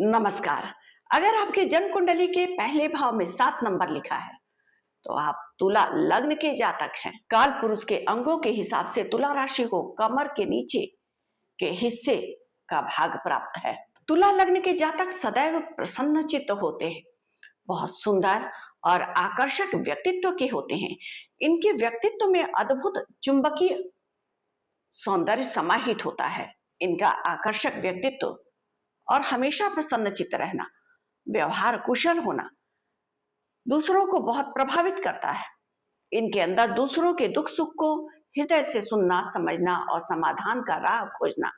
नमस्कार। अगर आपके जन्म कुंडली के पहले भाव में 7 नंबर लिखा है तो आप तुला लग्न के जातक हैं। काल पुरुष के अंगों के हिसाब से तुला राशि को कमर के नीचे के हिस्से का भाग प्राप्त है। तुला लग्न के जातक सदैव प्रसन्न चित्त होते हैं, बहुत सुंदर और आकर्षक व्यक्तित्व के होते हैं। इनके व्यक्तित्व में अद्भुत चुंबकीय सौंदर्य समाहित होता है। इनका आकर्षक व्यक्तित्व और हमेशा प्रसन्न चित्त रहना, व्यवहार कुशल होना दूसरों को बहुत प्रभावित करता है। इनके अंदर दूसरों के दुख सुख को हृदय से सुनना, समझना और समाधान का राह खोजना,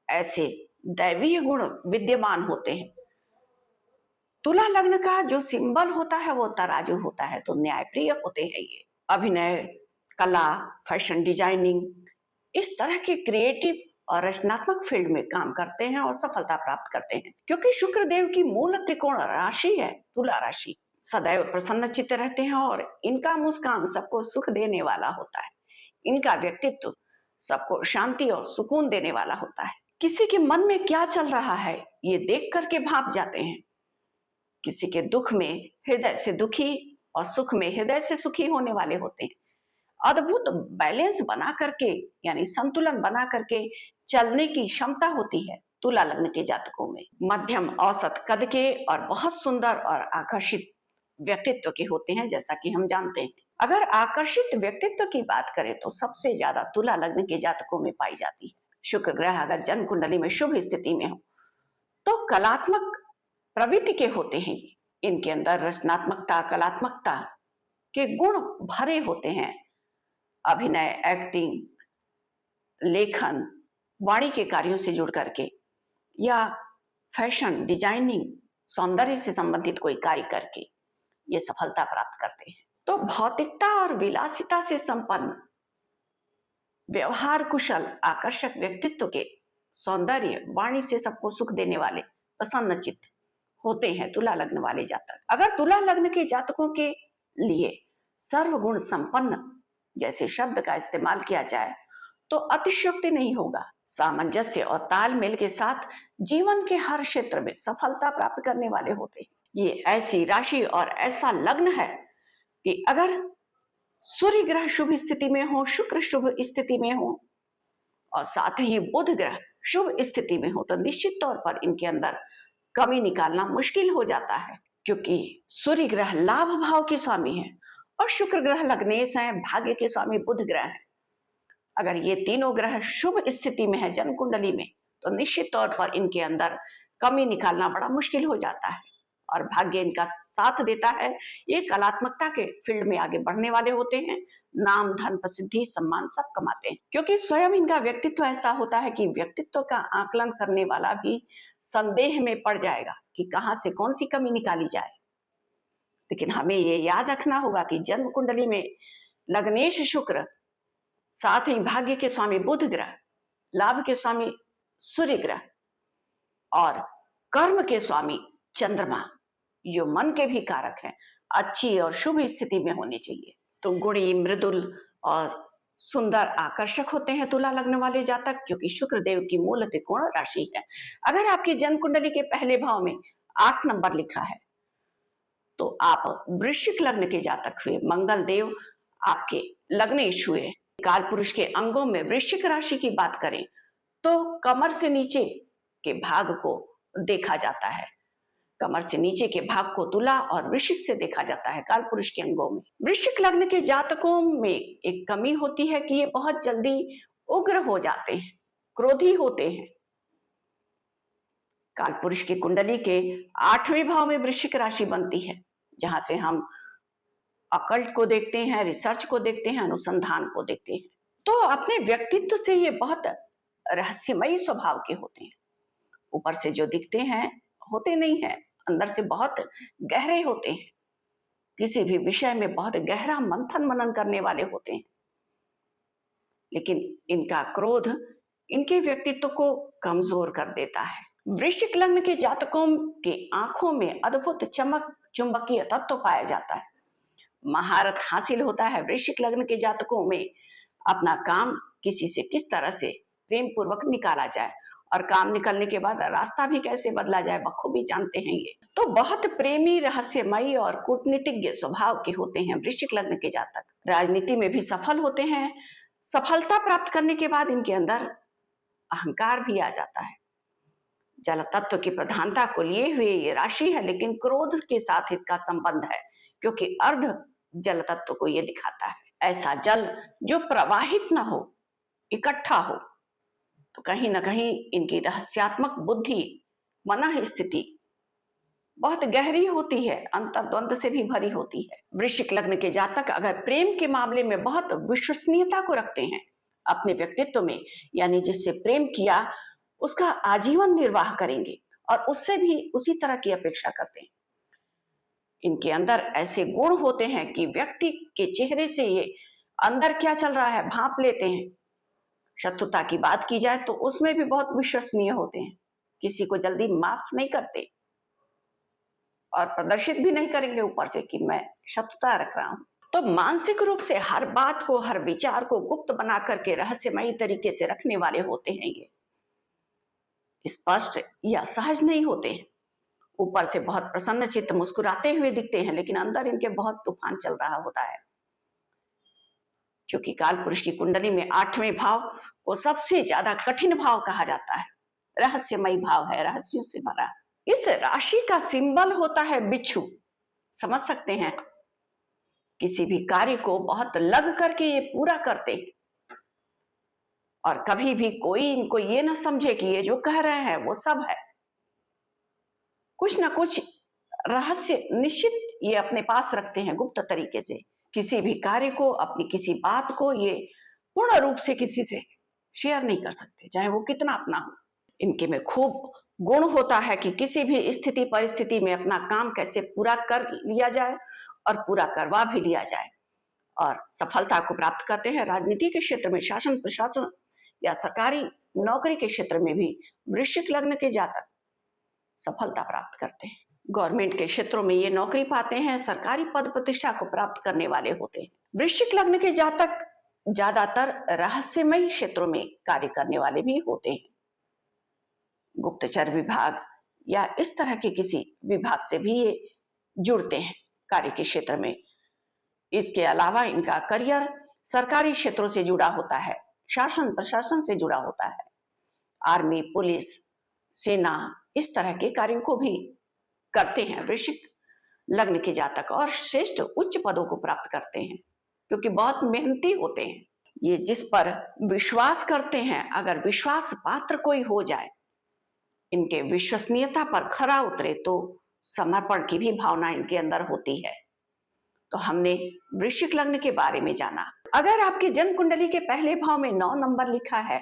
ऐसे दैवीय गुण विद्यमान होते हैं। तुला लग्न का जो सिंबल होता है वो तराजू होता है, तो न्यायप्रिय होते हैं ये। अभिनय, कला, फैशन डिजाइनिंग, इस तरह के क्रिएटिव और रचनात्मक फील्ड में काम करते हैं और सफलता प्राप्त करते हैं। क्योंकि शुक्र देव की मूल त्रिकोण राशि है तुला राशि, सदैव प्रसन्न चित्त रहते हैं और इनका मुस्कान सबको सुख देने वाला होता है। इनका व्यक्तित्व सबको शांति और सुकून देने वाला होता है। किसी के मन में क्या चल रहा है ये देख करके भाप जाते हैं। किसी के दुख में हृदय से दुखी और सुख में हृदय से सुखी होने वाले होते हैं। अद्भुत बैलेंस बना करके, यानी संतुलन बना करके चलने की क्षमता होती है तुला लग्न के जातकों में। मध्यम औसत कद के और बहुत सुंदर और आकर्षित व्यक्तित्व के होते हैं, जैसा कि हम जानते हैं। अगर आकर्षित व्यक्तित्व की बात करें तो सबसे ज्यादा तुला लग्न के जातकों में पाई जाती है। शुक्र ग्रह अगर जन्म कुंडली में शुभ स्थिति में हो तो कलात्मक प्रवृत्ति के होते हैं। इनके अंदर रचनात्मकता, कलात्मकता के गुण भरे होते हैं। अभिनय, एक्टिंग, लेखन, वाणी के कार्यों से जुड़ करके या फैशन डिजाइनिंग, सौंदर्य से संबंधित कोई कार्य करके ये सफलता प्राप्त करते हैं। तो भौतिकता और विलासिता से संपन्न, व्यवहार कुशल, आकर्षक व्यक्तित्व के, सौंदर्य, वाणी से सबको सुख देने वाले, प्रसन्न चित्त होते हैं तुला लग्न वाले जातक। अगर तुला लग्न के जातकों के लिए सर्वगुण संपन्न जैसे शब्द का इस्तेमाल किया जाए तो अतिशयोक्ति नहीं होगा। सामंजस्य और तालमेल के साथ जीवन के हर क्षेत्र में सफलता प्राप्त करने वाले होते हैं। ये ऐसी राशि और ऐसा लग्न है कि अगर सूर्य ग्रह शुभ स्थिति में हो, शुक्र शुभ स्थिति में हो और साथ ही बुध ग्रह शुभ स्थिति में हो तो निश्चित तौर पर इनके अंदर कमी निकालना मुश्किल हो जाता है। क्योंकि सूर्य ग्रह लाभ भाव के स्वामी है और शुक्र ग्रह लग्नेश है, भाग्य के स्वामी बुध ग्रह है। अगर ये तीनों ग्रह शुभ स्थिति में है जन्म कुंडली में तो निश्चित तौर पर इनके अंदर कमी निकालना बड़ा मुश्किल हो जाता है और भाग्य इनका साथ देता है। ये कलात्मकता के फील्ड में आगे बढ़ने वाले होते हैं, नाम, धन, प्रसिद्धि, सम्मान सब कमाते हैं। क्योंकि स्वयं इनका व्यक्तित्व ऐसा होता है कि व्यक्तित्व का आकलन करने वाला भी संदेह में पड़ जाएगा कि कहां से कौन सी कमी निकाली जाए। लेकिन हमें ये याद रखना होगा कि जन्म कुंडली में लग्नेश शुक्र, साथ ही भाग्य के स्वामी बुध ग्रह, लाभ के स्वामी सूर्य ग्रह और कर्म के स्वामी चंद्रमा, जो मन के भी कारक हैं, अच्छी और शुभ स्थिति में होने चाहिए। तो गुणी, मृदुल और सुंदर, आकर्षक होते हैं तुला लग्न वाले जातक, क्योंकि शुक्र देव की मूल त्रिकोण राशि है। अगर आपकी जन्म कुंडली के पहले भाव में 8 नंबर लिखा है तो आप वृश्चिक लग्न के जातक हुए। मंगल देव आपके लग्नेश हुए। काल पुरुष के अंगों में वृश्चिक राशि की बात करें तो कमर से नीचे के भाग को देखा जाता है। कमर से नीचे के भाग को तुला और वृश्चिक से देखा जाता है काल पुरुष के अंगों में। वृश्चिक लग्न के जातकों में एक कमी होती है कि ये बहुत जल्दी उग्र हो जाते हैं, क्रोधी होते हैं। काल पुरुष की कुंडली के 8वें भाव में वृश्चिक राशि बनती है, जहां से हम अकल्ट को देखते हैं, रिसर्च को देखते हैं, अनुसंधान को देखते हैं। तो अपने व्यक्तित्व से ये बहुत रहस्यमयी स्वभाव के होते हैं। ऊपर से जो दिखते हैं होते नहीं है, अंदर से बहुत गहरे होते हैं। किसी भी विषय में बहुत गहरा मंथन मनन करने वाले होते हैं। लेकिन इनका क्रोध इनके व्यक्तित्व को कमजोर कर देता है। वृश्चिक लग्न के जातकों के आंखों में अद्भुत चमक, चुंबकीय तत्व पाया जाता है। महारत हासिल होता है वृश्चिक लग्न के जातकों में अपना काम किसी से किस तरह से प्रेम पूर्वक निकाला जाए और काम निकलने के बाद रास्ता भी कैसे बदला जाए बखूबी जानते हैं ये। तो बहुत प्रेमी, रहस्यमयी और कूटनीतिज्ञ स्वभाव के होते हैं वृश्चिक लग्न के जातक। राजनीति में भी सफल होते हैं। सफलता प्राप्त करने के बाद इनके अंदर अहंकार भी आ जाता है। जल तत्व की प्रधानता को लिए हुए ये राशि है, लेकिन क्रोध के साथ इसका संबंध है, क्योंकि अर्ध जल तत्व को ये दिखाता है। ऐसा जल जो प्रवाहित ना हो, इकट्ठा हो। तो कहीं ना कहीं इनकी रहस्यात्मक बुद्धि, मन स्थिति बहुत गहरी होती है, अंतर्द्वंद से भी भरी होती है। वृश्चिक लग्न के जातक अगर प्रेम के मामले में बहुत विश्वसनीयता को रखते हैं अपने व्यक्तित्व में, यानी जिससे प्रेम किया उसका आजीवन निर्वाह करेंगे और उससे भी उसी तरह की अपेक्षा करते हैं। इनके अंदर ऐसे गुण होते हैं कि व्यक्ति के चेहरे से ये अंदर क्या चल रहा है भांप लेते हैं। शत्रुता की बात की जाए तो उसमें भी बहुत विश्वसनीय होते हैं, किसी को जल्दी माफ नहीं करते और प्रदर्शित भी नहीं करेंगे ऊपर से कि मैं शत्रुता रख रहा हूं। तो मानसिक रूप से हर बात को, हर विचार को गुप्त बना करके रहस्यमयी तरीके से रखने वाले होते हैं। ये स्पष्ट या सहज नहीं होते। ऊपर से बहुत प्रसन्न चित्त मुस्कुराते हुए दिखते हैं, लेकिन अंदर इनके बहुत तूफान चल रहा होता है, क्योंकि काल पुरुष की कुंडली में 8वें भाव को सबसे ज्यादा कठिन भाव कहा जाता है। रहस्यमयी भाव है, रहस्यों से भरा। इस राशि का सिंबल होता है बिच्छू। समझ सकते हैं, किसी भी कार्य को बहुत लग करके ये पूरा करते हैं और कभी भी कोई इनको ये ना समझे कि ये जो कह रहे हैं वो सब है। कुछ ना कुछ रहस्य निश्चित ये अपने पास रखते हैं गुप्त तरीके से। किसी भी कार्य को, अपनी किसी बात को ये पूर्ण रूप से किसी से शेयर नहीं कर सकते, चाहे वो कितना अपना हो। इनके में खूब गुण होता है कि किसी भी स्थिति परिस्थिति में अपना काम कैसे पूरा कर लिया जाए और पूरा करवा भी लिया जाए और सफलता को प्राप्त करते हैं। राजनीति के क्षेत्र में, शासन प्रशासन या सरकारी नौकरी के क्षेत्र में भी वृश्चिक लग्न के जातक सफलता प्राप्त करते हैं। गवर्नमेंट के क्षेत्रों में ये नौकरी पाते हैं, सरकारी पद प्रतिष्ठा को प्राप्त करने वाले होते हैं। वृश्चिक लग्न के जातक ज्यादातर रहस्यमयी क्षेत्रों में कार्य करने वाले भी होते हैं। गुप्तचर विभाग या इस तरह के किसी विभाग से भी ये जुड़ते हैं कार्य के क्षेत्र में। इसके अलावा इनका करियर सरकारी क्षेत्रों से जुड़ा होता है, शासन प्रशासन से जुड़ा होता है। आर्मी, पुलिस, सेना, इस तरह के कार्यों को भी करते हैं वृश्चिक लग्न के जातक और श्रेष्ठ उच्च पदों को प्राप्त करते हैं, क्योंकि बहुत मेहनती होते हैं। ये जिस पर विश्वास करते हैं, अगर विश्वास पात्र कोई हो जाए, इनके विश्वसनीयता पर खरा उतरे, तो समर्पण की भी भावना इनके अंदर होती है। तो हमने वृश्चिक लग्न के बारे में जाना। अगर आपकी जन्म कुंडली के पहले भाव में 9 नंबर लिखा है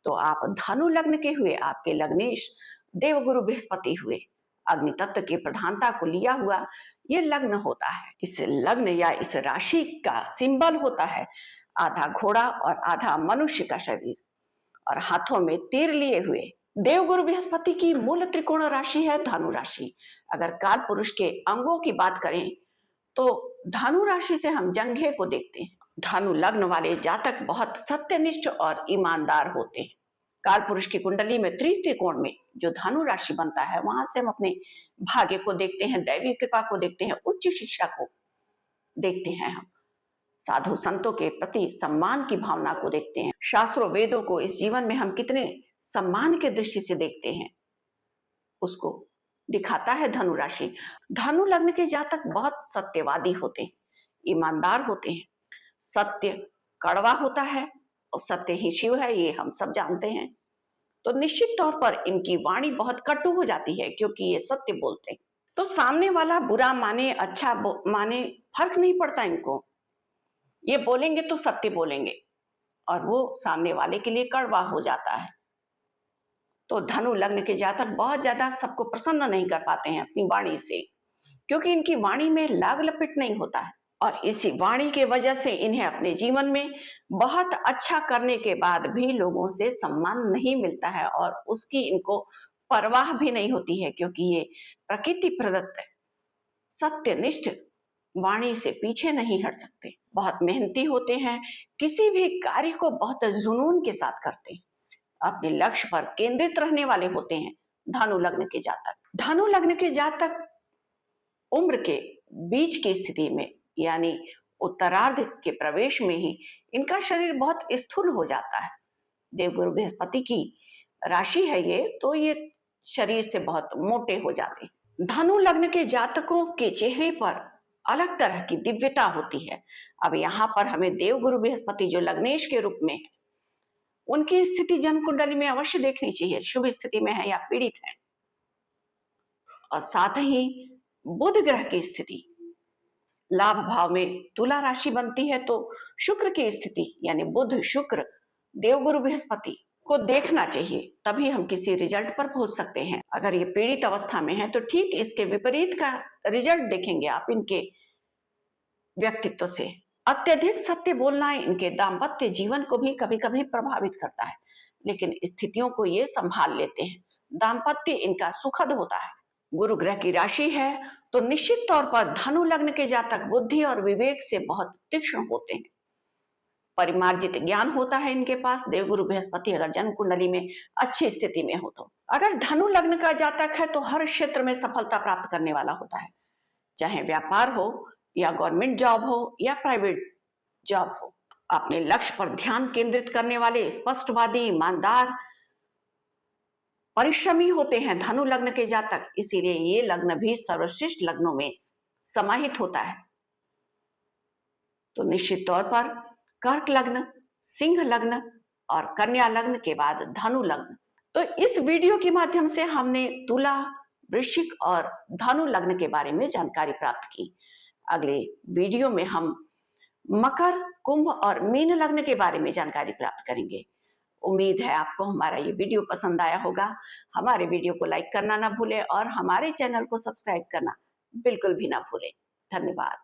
तो आप धनु लग्न के हुए, आपके लग्नेश देवगुरु बृहस्पति हुए। अग्नि तत्व की प्रधानता को लिया हुआ ये लग्न होता है। इस लग्न या इस राशि का सिंबल होता है आधा घोड़ा और आधा मनुष्य का शरीर और हाथों में तीर लिए हुए। देवगुरु बृहस्पति की मूल त्रिकोण राशि है धनु राशि। अगर काल पुरुष के अंगों की बात करें तो धनु राशि से हम जंघे को देखते हैं। धनु लग्न वाले जातक बहुत सत्यनिष्ठ और ईमानदार होते हैं। काल पुरुष की कुंडली में त्रिकोण में जो धनु राशि बनता है, वहां से हम अपने भाग्य को देखते हैं, दैवी कृपा को देखते हैं, उच्च शिक्षा को देखते हैं, हम साधु संतों के प्रति सम्मान की भावना को देखते हैं, शास्त्रों वेदों को इस जीवन में हम कितने सम्मान के दृष्टि से देखते हैं, उसको दिखाता है धनु राशि। धनु लग्न के जातक बहुत सत्यवादी होते हैं, ईमानदार होते हैं। सत्य कड़वा होता है और सत्य ही शिव है, ये हम सब जानते हैं। तो निश्चित तौर पर इनकी वाणी बहुत कटु हो जाती है, क्योंकि ये सत्य बोलते हैं। तो सामने वाला बुरा माने अच्छा माने फर्क नहीं पड़ता इनको, ये बोलेंगे तो सत्य बोलेंगे और वो सामने वाले के लिए कड़वा हो जाता है। तो धनु लग्न के जातक बहुत ज्यादा सबको प्रसन्न नहीं कर पाते हैं अपनी वाणी से, क्योंकि इनकी वाणी में लाग लपेट नहीं होता है और इसी वाणी के वजह से इन्हें अपने जीवन में बहुत अच्छा करने के बाद भी लोगों से सम्मान नहीं मिलता है और उसकी इनको परवाह भी नहीं होती है, क्योंकि ये प्रकृति प्रदत्त सत्यनिष्ठ वाणी से पीछे नहीं हट सकते। बहुत मेहनती होते हैं, किसी भी कार्य को बहुत जुनून के साथ करते हैं। अपने लक्ष्य पर केंद्रित रहने वाले होते हैं धनु लग्न के जातक। धनु लग्न के जातक उम्र के बीच की स्थिति में यानी उत्तरार्ध के प्रवेश में ही इनका शरीर बहुत स्थूल हो जाता है। देवगुरु बृहस्पति की राशि है ये, तो ये शरीर से बहुत मोटे हो जाते हैं। धनु लग्न के जातकों के चेहरे पर अलग तरह की दिव्यता होती है। अब यहाँ पर हमें देवगुरु बृहस्पति जो लग्नेश के रूप में है, उनकी स्थिति जन्म कुंडली में अवश्य देखनी चाहिए, शुभ स्थिति में है या पीड़ित है। और साथ ही बुध ग्रह की स्थिति लाभ भाव में तुला राशि बनती है, तो शुक्र की स्थिति यानी बुध शुक्र देवगुरु बृहस्पति को देखना चाहिए, तभी हम किसी रिजल्ट पर पहुंच सकते हैं। अगर ये पीड़ित अवस्था में है तो ठीक इसके विपरीत का रिजल्ट देखेंगे आप इनके व्यक्तित्व से। अत्यधिक सत्य बोलना इनके दाम्पत्य जीवन को भी कभी कभी प्रभावित करता है, लेकिन स्थितियों को ये संभाल लेते हैं। दाम्पत्य इनका सुखद होता है। गुरु ग्रह की राशि है तो निश्चित तौर पर धनु लग्न के जातक बुद्धि और विवेक से बहुत तीक्ष्ण होते हैं। परिमार्जित ज्ञान होता है इनके पास। देवगुरु बृहस्पति अगर जन्म कुंडली में अच्छी स्थिति में हो तो, अगर धनु लग्न का जातक है तो हर क्षेत्र में सफलता प्राप्त करने वाला होता है, चाहे व्यापार हो या गवर्नमेंट जॉब हो या प्राइवेट जॉब हो। अपने लक्ष्य पर ध्यान केंद्रित करने वाले, स्पष्टवादी, ईमानदार, परिश्रमी होते हैं धनु लग्न के जातक, इसीलिए ये लग्न भी सर्वश्रेष्ठ लग्नों में समाहित होता है। तो निश्चित तौर पर कर्क लग्न, सिंह लग्न और कन्या लग्न के बाद धनु लग्न। तो इस वीडियो के माध्यम से हमने तुला, वृश्चिक और धनु लग्न के बारे में जानकारी प्राप्त की। अगले वीडियो में हम मकर, कुंभ और मीन लग्न के बारे में जानकारी प्राप्त करेंगे। उम्मीद है आपको हमारा ये वीडियो पसंद आया होगा। हमारे वीडियो को लाइक करना ना भूलें और हमारे चैनल को सब्सक्राइब करना बिल्कुल भी ना भूलें। धन्यवाद।